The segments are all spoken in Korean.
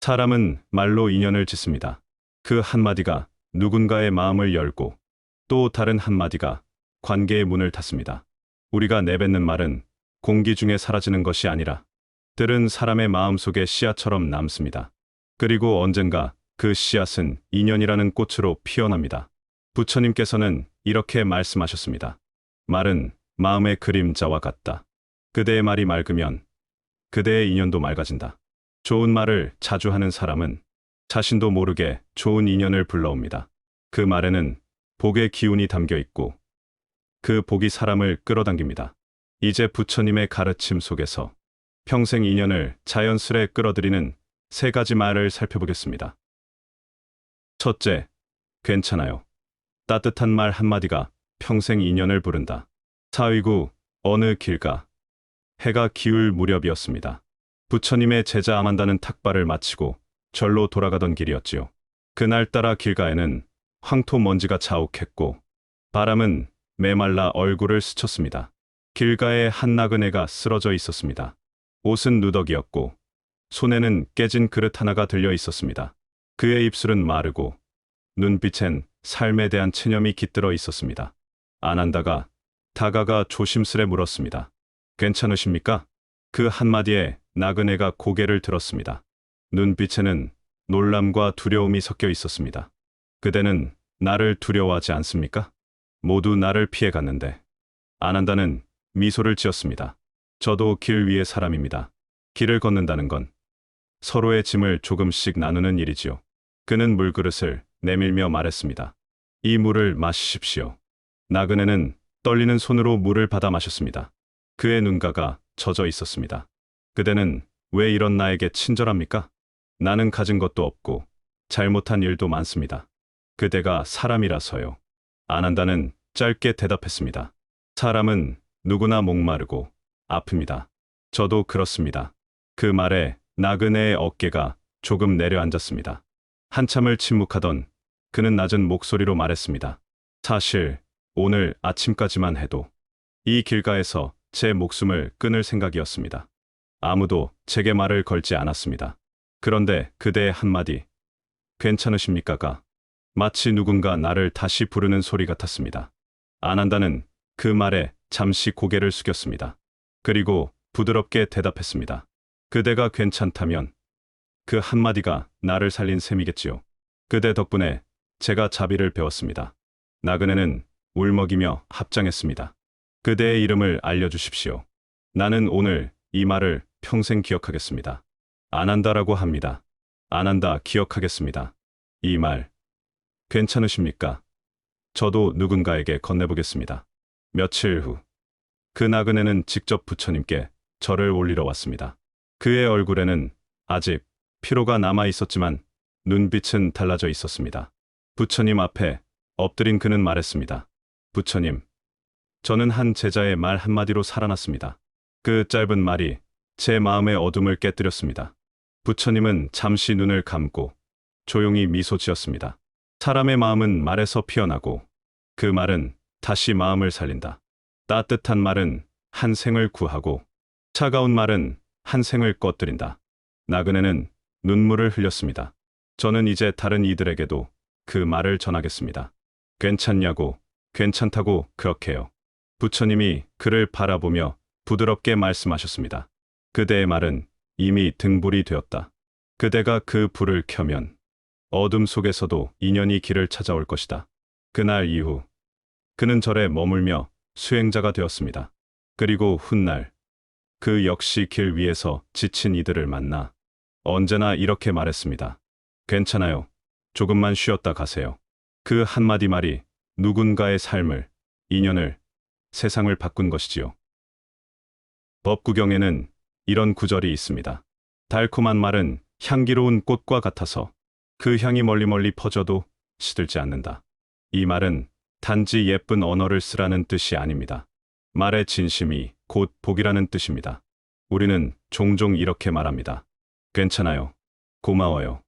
사람은 말로 인연을 짓습니다. 그 한마디가 누군가의 마음을 열고 또 다른 한마디가 관계의 문을 닫습니다. 우리가 내뱉는 말은 공기 중에 사라지는 것이 아니라 들은 사람의 마음속에 씨앗처럼 남습니다. 그리고 언젠가 그 씨앗은 인연이라는 꽃으로 피어납니다. 부처님께서는 이렇게 말씀하셨습니다. 말은 마음의 그림자와 같다. 그대의 말이 맑으면 그대의 인연도 맑아진다. 좋은 말을 자주 하는 사람은 자신도 모르게 좋은 인연을 불러옵니다. 그 말에는 복의 기운이 담겨 있고 그 복이 사람을 끌어당깁니다. 이제 부처님의 가르침 속에서 평생 인연을 자연스레 끌어들이는 세 가지 말을 살펴보겠습니다. 첫째, 괜찮아요. 따뜻한 말 한마디가 평생 인연을 부른다. 사위구 어느 길가 해가 기울 무렵이었습니다. 부처님의 제자 아만다는 탁발을 마치고 절로 돌아가던 길이었지요. 그날따라 길가에는 황토 먼지가 자욱했고 바람은 메말라 얼굴을 스쳤습니다. 길가에 한 나그네가 쓰러져 있었습니다. 옷은 누더기였고 손에는 깨진 그릇 하나가 들려 있었습니다. 그의 입술은 마르고 눈빛엔 삶에 대한 체념이 깃들어 있었습니다. 아난다가 다가가 조심스레 물었습니다. 괜찮으십니까? 그 한마디에 나그네가 고개를 들었습니다. 눈빛에는 놀람과 두려움이 섞여 있었습니다. 그대는 나를 두려워하지 않습니까? 모두 나를 피해 갔는데. 아난다는 미소를 지었습니다. 저도 길 위의 사람입니다. 길을 걷는다는 건 서로의 짐을 조금씩 나누는 일이지요. 그는 물그릇을 내밀며 말했습니다. 이 물을 마시십시오. 나그네는 떨리는 손으로 물을 받아 마셨습니다. 그의 눈가가 젖어 있었습니다. 그대는 왜 이런 나에게 친절합니까? 나는 가진 것도 없고 잘못한 일도 많습니다. 그대가 사람이라서요. 아난다는 짧게 대답했습니다. 사람은 누구나 목마르고 아픕니다. 저도 그렇습니다. 그 말에 나그네의 어깨가 조금 내려앉았습니다. 한참을 침묵하던 그는 낮은 목소리로 말했습니다. 사실 오늘 아침까지만 해도 이 길가에서 제 목숨을 끊을 생각이었습니다. 아무도 제게 말을 걸지 않았습니다. 그런데 그대의 한마디, 괜찮으십니까가 마치 누군가 나를 다시 부르는 소리 같았습니다. 아난다는 그 말에 잠시 고개를 숙였습니다. 그리고 부드럽게 대답했습니다. 그대가 괜찮다면 그 한마디가 나를 살린 셈이겠지요. 그대 덕분에 제가 자비를 배웠습니다. 나그네는 울먹이며 합장했습니다. 그대의 이름을 알려주십시오. 나는 오늘 이 말을 평생 기억하겠습니다. 아난다라고 합니다. 아난다 기억하겠습니다. 이 말 괜찮으십니까? 저도 누군가에게 건네보겠습니다. 며칠 후 그 나그네는 직접 부처님께 절을 올리러 왔습니다. 그의 얼굴에는 아직 피로가 남아 있었지만 눈빛은 달라져 있었습니다. 부처님 앞에 엎드린 그는 말했습니다. 부처님, 저는 한 제자의 말 한마디로 살아났습니다. 그 짧은 말이 제 마음의 어둠을 깨뜨렸습니다. 부처님은 잠시 눈을 감고 조용히 미소 지었습니다. 사람의 마음은 말에서 피어나고 그 말은 다시 마음을 살린다. 따뜻한 말은 한 생을 구하고 차가운 말은 한 생을 꺼뜨린다. 나그네는 눈물을 흘렸습니다. 저는 이제 다른 이들에게도 그 말을 전하겠습니다. 괜찮냐고, 괜찮다고 그렇게요. 부처님이 그를 바라보며 부드럽게 말씀하셨습니다. 그대의 말은 이미 등불이 되었다. 그대가 그 불을 켜면 어둠 속에서도 인연이 길을 찾아올 것이다. 그날 이후 그는 절에 머물며 수행자가 되었습니다. 그리고 훗날 그 역시 길 위에서 지친 이들을 만나 언제나 이렇게 말했습니다. 괜찮아요. 조금만 쉬었다 가세요. 그 한마디 말이 누군가의 삶을, 인연을, 세상을 바꾼 것이지요. 법구경에는 이런 구절이 있습니다. 달콤한 말은 향기로운 꽃과 같아서 그 향이 멀리 퍼져도 시들지 않는다. 이 말은 단지 예쁜 언어를 쓰라는 뜻이 아닙니다. 말의 진심이 곧 복이라는 뜻입니다. 우리는 종종 이렇게 말합니다. 괜찮아요. 고마워요.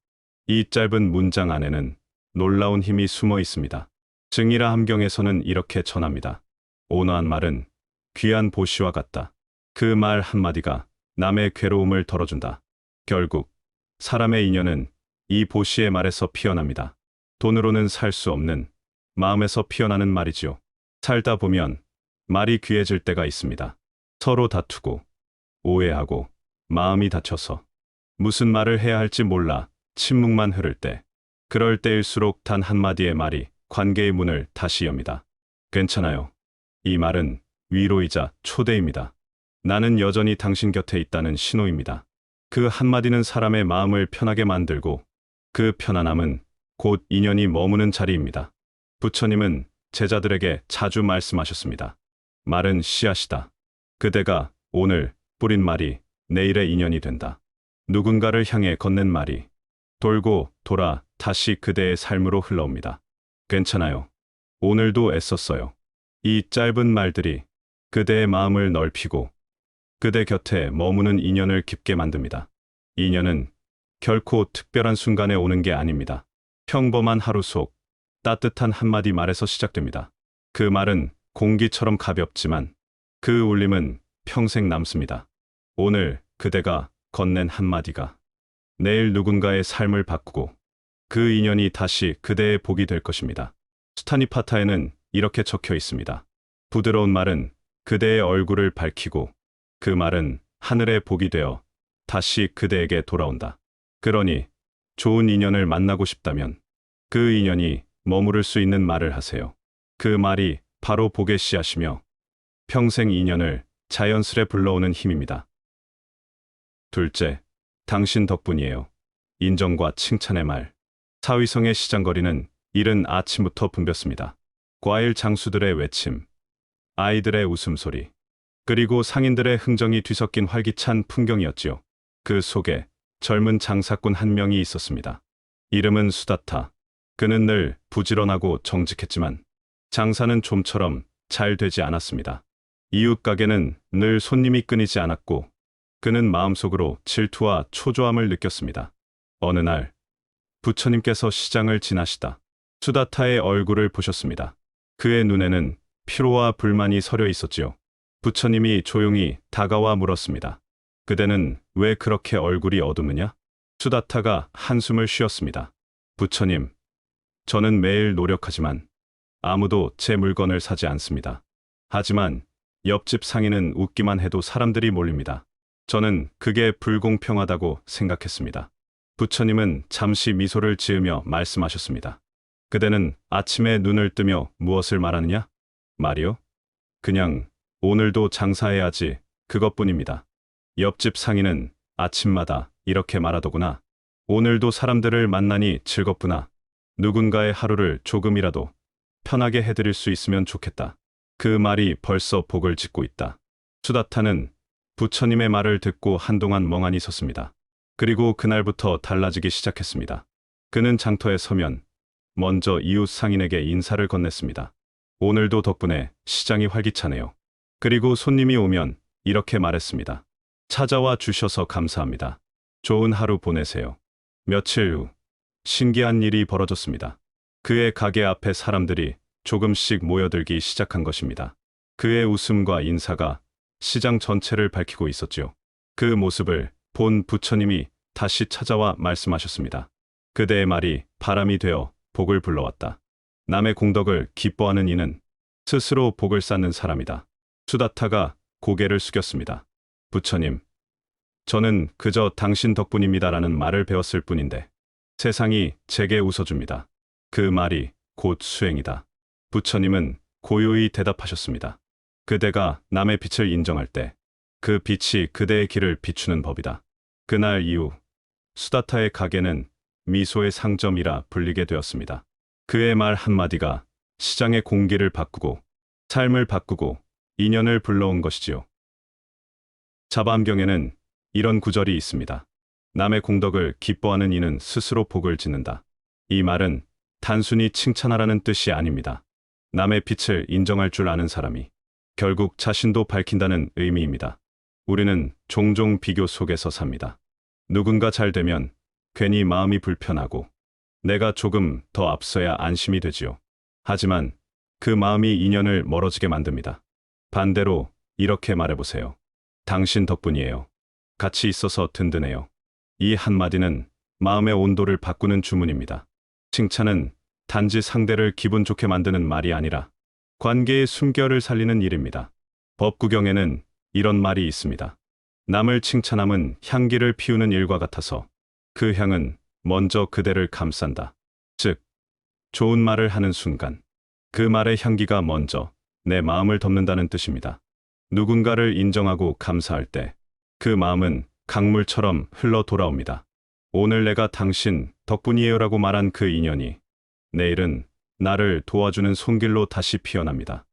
이 짧은 문장 안에는 놀라운 힘이 숨어 있습니다. 증이라 함경에서는 이렇게 전합니다. 온화한 말은 귀한 보시와 같다. 그 말 한마디가 남의 괴로움을 덜어준다. 결국 사람의 인연은 이 보시의 말에서 피어납니다. 돈으로는 살 수 없는 마음에서 피어나는 말이지요. 살다 보면 말이 귀해질 때가 있습니다. 서로 다투고 오해하고 마음이 다쳐서 무슨 말을 해야 할지 몰라 침묵만 흐를 때, 그럴 때일수록 단 한마디의 말이 관계의 문을 다시 엽니다. 괜찮아요. 이 말은 위로이자 초대입니다. 나는 여전히 당신 곁에 있다는 신호입니다. 그 한마디는 사람의 마음을 편하게 만들고 그 편안함은 곧 인연이 머무는 자리입니다. 부처님은 제자들에게 자주 말씀하셨습니다. 말은 씨앗이다. 그대가 오늘 뿌린 말이 내일의 인연이 된다. 누군가를 향해 건넨 말이 돌고 돌아 다시 그대의 삶으로 흘러옵니다. 괜찮아요. 오늘도 애썼어요. 이 짧은 말들이 그대의 마음을 넓히고 그대 곁에 머무는 인연을 깊게 만듭니다. 인연은 결코 특별한 순간에 오는 게 아닙니다. 평범한 하루 속 따뜻한 한마디 말에서 시작됩니다. 그 말은 공기처럼 가볍지만 그 울림은 평생 남습니다. 오늘 그대가 건넨 한마디가 내일 누군가의 삶을 바꾸고 그 인연이 다시 그대의 복이 될 것입니다. 수타니파타에는 이렇게 적혀 있습니다. 부드러운 말은 그대의 얼굴을 밝히고 그 말은 하늘의 복이 되어 다시 그대에게 돌아온다. 그러니 좋은 인연을 만나고 싶다면 그 인연이 머무를 수 있는 말을 하세요. 그 말이 바로 복의 씨앗이며 평생 인연을 자연스레 불러오는 힘입니다. 둘째, 당신 덕분이에요. 인정과 칭찬의 말. 사위성의 시장거리는 이른 아침부터 붐볐습니다. 과일 장수들의 외침, 아이들의 웃음소리, 그리고 상인들의 흥정이 뒤섞인 활기찬 풍경이었지요. 그 속에 젊은 장사꾼 한 명이 있었습니다. 이름은 수다타. 그는 늘 부지런하고 정직했지만 장사는 좀처럼 잘 되지 않았습니다. 이웃 가게는 늘 손님이 끊이지 않았고 그는 마음속으로 질투와 초조함을 느꼈습니다. 어느 날 부처님께서 시장을 지나시다 수다타의 얼굴을 보셨습니다. 그의 눈에는 피로와 불만이 서려 있었지요. 부처님이 조용히 다가와 물었습니다. 그대는 왜 그렇게 얼굴이 어두우냐? 수다타가 한숨을 쉬었습니다. 부처님, 저는 매일 노력하지만 아무도 제 물건을 사지 않습니다. 하지만 옆집 상인은 웃기만 해도 사람들이 몰립니다. 저는 그게 불공평하다고 생각했습니다. 부처님은 잠시 미소를 지으며 말씀하셨습니다. 그대는 아침에 눈을 뜨며 무엇을 말하느냐? 말이요? 그냥 오늘도 장사해야지, 그것뿐입니다. 옆집 상인은 아침마다 이렇게 말하더구나. 오늘도 사람들을 만나니 즐겁구나. 누군가의 하루를 조금이라도 편하게 해드릴 수 있으면 좋겠다. 그 말이 벌써 복을 짓고 있다. 수다타는 부처님의 말을 듣고 한동안 멍하니 섰습니다. 그리고 그날부터 달라지기 시작했습니다. 그는 장터에 서면 먼저 이웃 상인에게 인사를 건넸습니다. 오늘도 덕분에 시장이 활기차네요. 그리고 손님이 오면 이렇게 말했습니다. 찾아와 주셔서 감사합니다. 좋은 하루 보내세요. 며칠 후 신기한 일이 벌어졌습니다. 그의 가게 앞에 사람들이 조금씩 모여들기 시작한 것입니다. 그의 웃음과 인사가 시장 전체를 밝히고 있었지요. 그 모습을 본 부처님이 다시 찾아와 말씀하셨습니다. 그대의 말이 바람이 되어 복을 불러왔다. 남의 공덕을 기뻐하는 이는 스스로 복을 쌓는 사람이다. 수다타가 고개를 숙였습니다. 부처님, 저는 그저 당신 덕분입니다라는 말을 배웠을 뿐인데 세상이 제게 웃어줍니다. 그 말이 곧 수행이다. 부처님은 고요히 대답하셨습니다. 그대가 남의 빛을 인정할 때 그 빛이 그대의 길을 비추는 법이다. 그날 이후 수다타의 가게는 미소의 상점이라 불리게 되었습니다. 그의 말 한마디가 시장의 공기를 바꾸고 삶을 바꾸고 인연을 불러온 것이지요. 자반경에는 이런 구절이 있습니다. 남의 공덕을 기뻐하는 이는 스스로 복을 짓는다. 이 말은 단순히 칭찬하라는 뜻이 아닙니다. 남의 빛을 인정할 줄 아는 사람이 결국 자신도 밝힌다는 의미입니다. 우리는 종종 비교 속에서 삽니다. 누군가 잘 되면 괜히 마음이 불편하고 내가 조금 더 앞서야 안심이 되지요. 하지만 그 마음이 인연을 멀어지게 만듭니다. 반대로 이렇게 말해보세요. 당신 덕분이에요. 같이 있어서 든든해요. 이 한마디는 마음의 온도를 바꾸는 주문입니다. 칭찬은 단지 상대를 기분 좋게 만드는 말이 아니라 관계의 숨결을 살리는 일입니다. 법구경에는 이런 말이 있습니다. 남을 칭찬함은 향기를 피우는 일과 같아서 그 향은 먼저 그대를 감싼다. 즉, 좋은 말을 하는 순간 그 말의 향기가 먼저 내 마음을 덮는다는 뜻입니다. 누군가를 인정하고 감사할 때 그 마음은 강물처럼 흘러 돌아옵니다. 오늘 내가 당신 덕분이에요라고 말한 그 인연이 내일은 나를 도와주는 손길로 다시 피어납니다.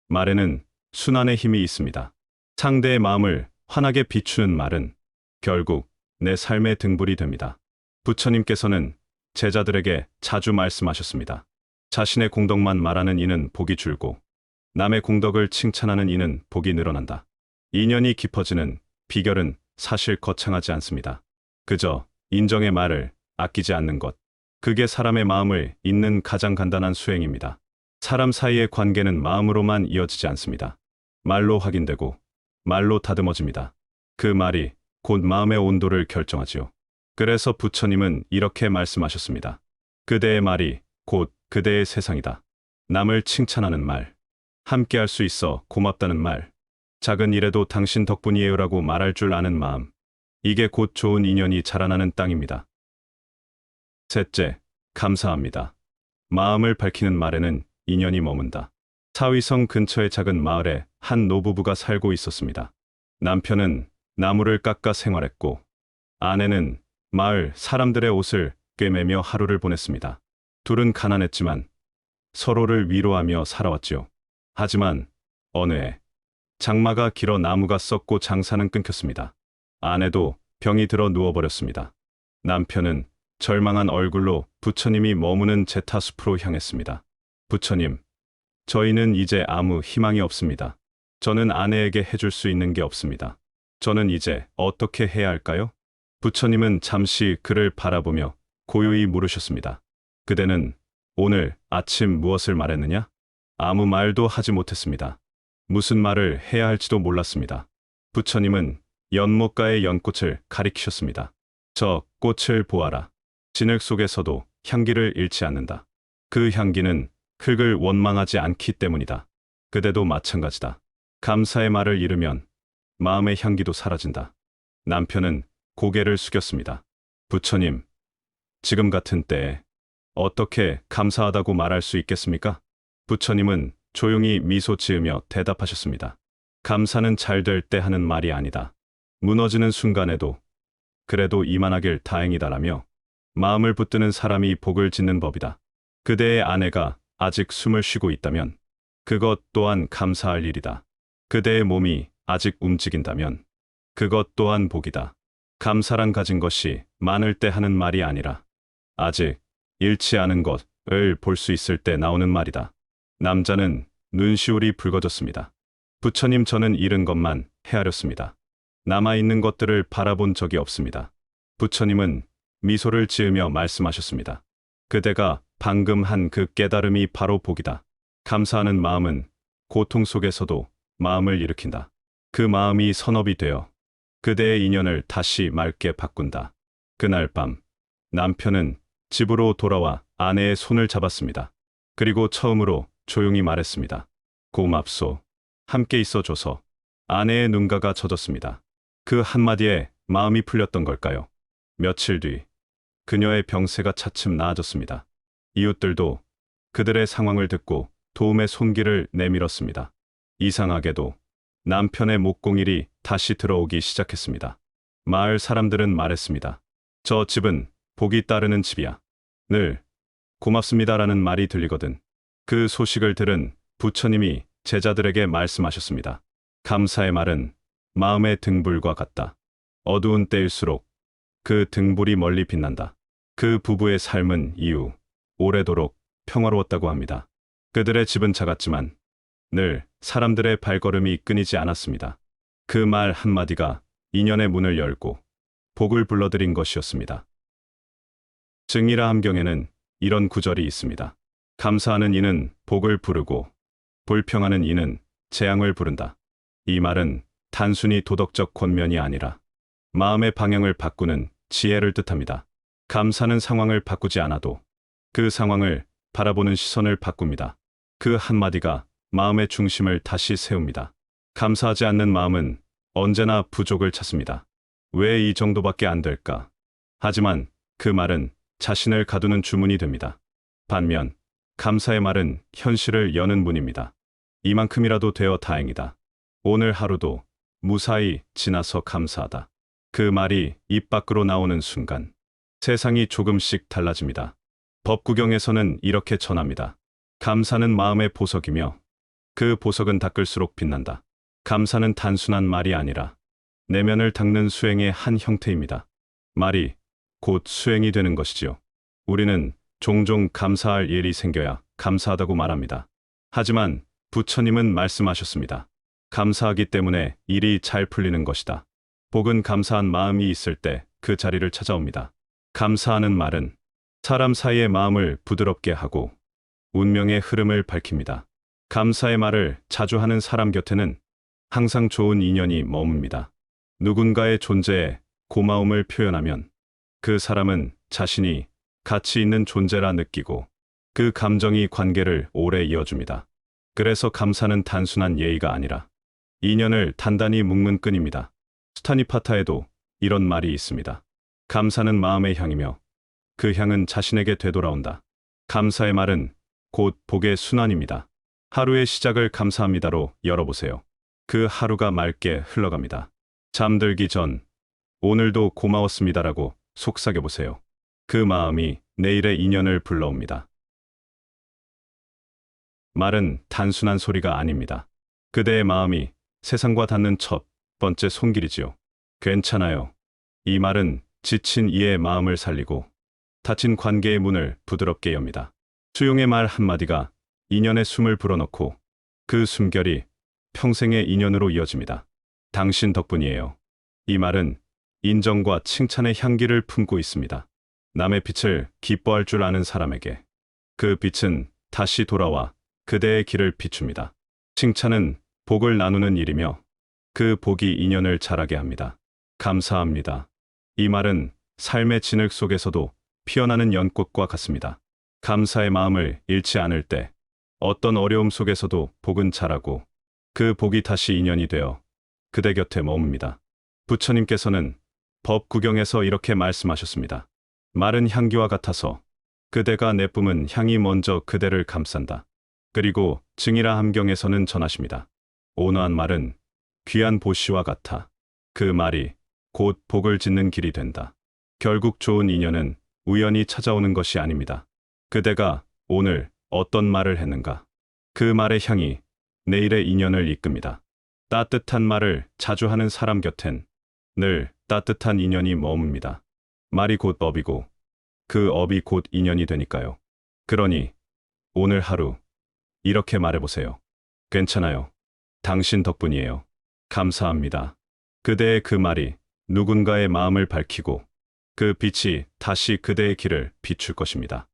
말에는 순환의 힘이 있습니다. 상대의 마음을 환하게 비추는 말은 결국 내 삶의 등불이 됩니다. 부처님께서는 제자들에게 자주 말씀하셨습니다. 자신의 공덕만 말하는 이는 복이 줄고 남의 공덕을 칭찬하는 이는 복이 늘어난다. 인연이 깊어지는 비결은 사실 거창하지 않습니다. 그저 인정의 말을 아끼지 않는 것. 그게 사람의 마음을 잇는 가장 간단한 수행입니다. 사람 사이의 관계는 마음으로만 이어지지 않습니다. 말로 확인되고 말로 다듬어집니다. 그 말이 곧 마음의 온도를 결정하지요. 그래서 부처님은 이렇게 말씀하셨습니다. 그대의 말이 곧 그대의 세상이다. 남을 칭찬하는 말, 함께할 수 있어 고맙다는 말, 작은 일에도 당신 덕분이에요라고 말할 줄 아는 마음. 이게 곧 좋은 인연이 자라나는 땅입니다. 셋째, 감사합니다. 마음을 밝히는 말에는 인연이 머문다. 사위성 근처의 작은 마을에 한 노부부가 살고 있었습니다. 남편은 나무를 깎아 생활했고 아내는 마을 사람들의 옷을 꿰매며 하루를 보냈습니다. 둘은 가난했지만 서로를 위로하며 살아왔지요. 하지만 어느 해 장마가 길어 나무가 썩고 장사는 끊겼습니다. 아내도 병이 들어 누워버렸습니다. 남편은 절망한 얼굴로 부처님이 머무는 제타숲으로 향했습니다. 부처님, 저희는 이제 아무 희망이 없습니다. 저는 아내에게 해줄 수 있는 게 없습니다. 저는 이제 어떻게 해야 할까요? 부처님은 잠시 그를 바라보며 고요히 물으셨습니다. 그대는 오늘 아침 무엇을 말했느냐? 아무 말도 하지 못했습니다. 무슨 말을 해야 할지도 몰랐습니다. 부처님은 연못가의 연꽃을 가리키셨습니다. 저 꽃을 보아라. 진흙 속에서도 향기를 잃지 않는다. 그 향기는 흙을 원망하지 않기 때문이다. 그대도 마찬가지다. 감사의 말을 잃으면 마음의 향기도 사라진다. 남편은 고개를 숙였습니다. 부처님, 지금 같은 때에 어떻게 감사하다고 말할 수 있겠습니까? 부처님은 조용히 미소 지으며 대답하셨습니다. 감사는 잘 될 때 하는 말이 아니다. 무너지는 순간에도 그래도 이만하길 다행이다라며 마음을 붙드는 사람이 복을 짓는 법이다. 그대의 아내가 아직 숨을 쉬고 있다면 그것 또한 감사할 일이다. 그대의 몸이 아직 움직인다면 그것 또한 복이다. 감사란 가진 것이 많을 때 하는 말이 아니라 아직 잃지 않은 것을 볼 수 있을 때 나오는 말이다. 남자는 눈시울이 붉어졌습니다. 부처님, 저는 잃은 것만 헤아렸습니다. 남아있는 것들을 바라본 적이 없습니다. 부처님은 미소를 지으며 말씀하셨습니다. 그대가 방금 한 그 깨달음이 바로 복이다. 감사하는 마음은 고통 속에서도 마음을 일으킨다. 그 마음이 선업이 되어 그대의 인연을 다시 맑게 바꾼다. 그날 밤 남편은 집으로 돌아와 아내의 손을 잡았습니다. 그리고 처음으로 조용히 말했습니다. 고맙소. 함께 있어줘서. 아내의 눈가가 젖었습니다. 그 한마디에 마음이 풀렸던 걸까요? 며칠 뒤 그녀의 병세가 차츰 나아졌습니다. 이웃들도 그들의 상황을 듣고 도움의 손길을 내밀었습니다. 이상하게도 남편의 목공일이 다시 들어오기 시작했습니다. 마을 사람들은 말했습니다. 저 집은 복이 따르는 집이야. 늘 고맙습니다라는 말이 들리거든. 그 소식을 들은 부처님이 제자들에게 말씀하셨습니다. 감사의 말은 마음의 등불과 같다. 어두운 때일수록 그 등불이 멀리 빛난다. 그 부부의 삶은 이후 오래도록 평화로웠다고 합니다. 그들의 집은 작았지만 늘 사람들의 발걸음이 끊이지 않았습니다. 그 말 한마디가 인연의 문을 열고 복을 불러들인 것이었습니다. 증이라 함경에는 이런 구절이 있습니다. 감사하는 이는 복을 부르고 불평하는 이는 재앙을 부른다. 이 말은 단순히 도덕적 권면이 아니라 마음의 방향을 바꾸는 지혜를 뜻합니다. 감사는 상황을 바꾸지 않아도 그 상황을 바라보는 시선을 바꿉니다. 그 한마디가 마음의 중심을 다시 세웁니다. 감사하지 않는 마음은 언제나 부족을 찾습니다. 왜 이 정도밖에 안 될까? 하지만 그 말은 자신을 가두는 주문이 됩니다. 반면 감사의 말은 현실을 여는 문입니다. 이만큼이라도 되어 다행이다. 오늘 하루도 무사히 지나서 감사하다. 그 말이 입 밖으로 나오는 순간 세상이 조금씩 달라집니다. 법구경에서는 이렇게 전합니다. 감사는 마음의 보석이며 그 보석은 닦을수록 빛난다. 감사는 단순한 말이 아니라 내면을 닦는 수행의 한 형태입니다. 말이 곧 수행이 되는 것이지요. 우리는 종종 감사할 일이 생겨야 감사하다고 말합니다. 하지만 부처님은 말씀하셨습니다. 감사하기 때문에 일이 잘 풀리는 것이다. 복은 감사한 마음이 있을 때 그 자리를 찾아옵니다. 감사하는 말은 사람 사이의 마음을 부드럽게 하고 운명의 흐름을 밝힙니다. 감사의 말을 자주 하는 사람 곁에는 항상 좋은 인연이 머뭅니다. 누군가의 존재에 고마움을 표현하면 그 사람은 자신이 가치 있는 존재라 느끼고 그 감정이 관계를 오래 이어줍니다. 그래서 감사는 단순한 예의가 아니라 인연을 단단히 묶는 끈입니다. 스타니파타에도 이런 말이 있습니다. 감사는 마음의 향이며 그 향은 자신에게 되돌아온다. 감사의 말은 곧 복의 순환입니다. 하루의 시작을 감사합니다로 열어보세요. 그 하루가 맑게 흘러갑니다. 잠들기 전 오늘도 고마웠습니다라고 속삭여보세요. 그 마음이 내일의 인연을 불러옵니다. 말은 단순한 소리가 아닙니다. 그대의 마음이 세상과 닿는 첫 번째 손길이지요. 괜찮아요. 이 말은 지친 이의 마음을 살리고 닫힌 관계의 문을 부드럽게 엽니다. 수용의 말 한마디가 인연의 숨을 불어넣고 그 숨결이 평생의 인연으로 이어집니다. 당신 덕분이에요. 이 말은 인정과 칭찬의 향기를 품고 있습니다. 남의 빛을 기뻐할 줄 아는 사람에게 그 빛은 다시 돌아와 그대의 길을 비춥니다. 칭찬은 복을 나누는 일이며 그 복이 인연을 자라게 합니다. 감사합니다. 이 말은 삶의 진흙 속에서도 피어나는 연꽃과 같습니다. 감사의 마음을 잃지 않을 때 어떤 어려움 속에서도 복은 자라고 그 복이 다시 인연이 되어 그대 곁에 머뭅니다. 부처님께서는 법구경에서 이렇게 말씀하셨습니다. 마른 향기와 같아서 그대가 내뿜은 향이 먼저 그대를 감싼다. 그리고 증이라 함경에서는 전하십니다. 온화한 말은 귀한 보시와 같아. 그 말이 곧 복을 짓는 길이 된다. 결국 좋은 인연은 우연히 찾아오는 것이 아닙니다. 그대가 오늘 어떤 말을 했는가? 그 말의 향이 내일의 인연을 이끕니다. 따뜻한 말을 자주 하는 사람 곁엔 늘 따뜻한 인연이 머뭅니다. 말이 곧 업이고 그 업이 곧 인연이 되니까요. 그러니 오늘 하루 이렇게 말해보세요. 괜찮아요. 당신 덕분이에요. 감사합니다. 그대의 그 말이 누군가의 마음을 밝히고 그 빛이 다시 그대의 길을 비출 것입니다.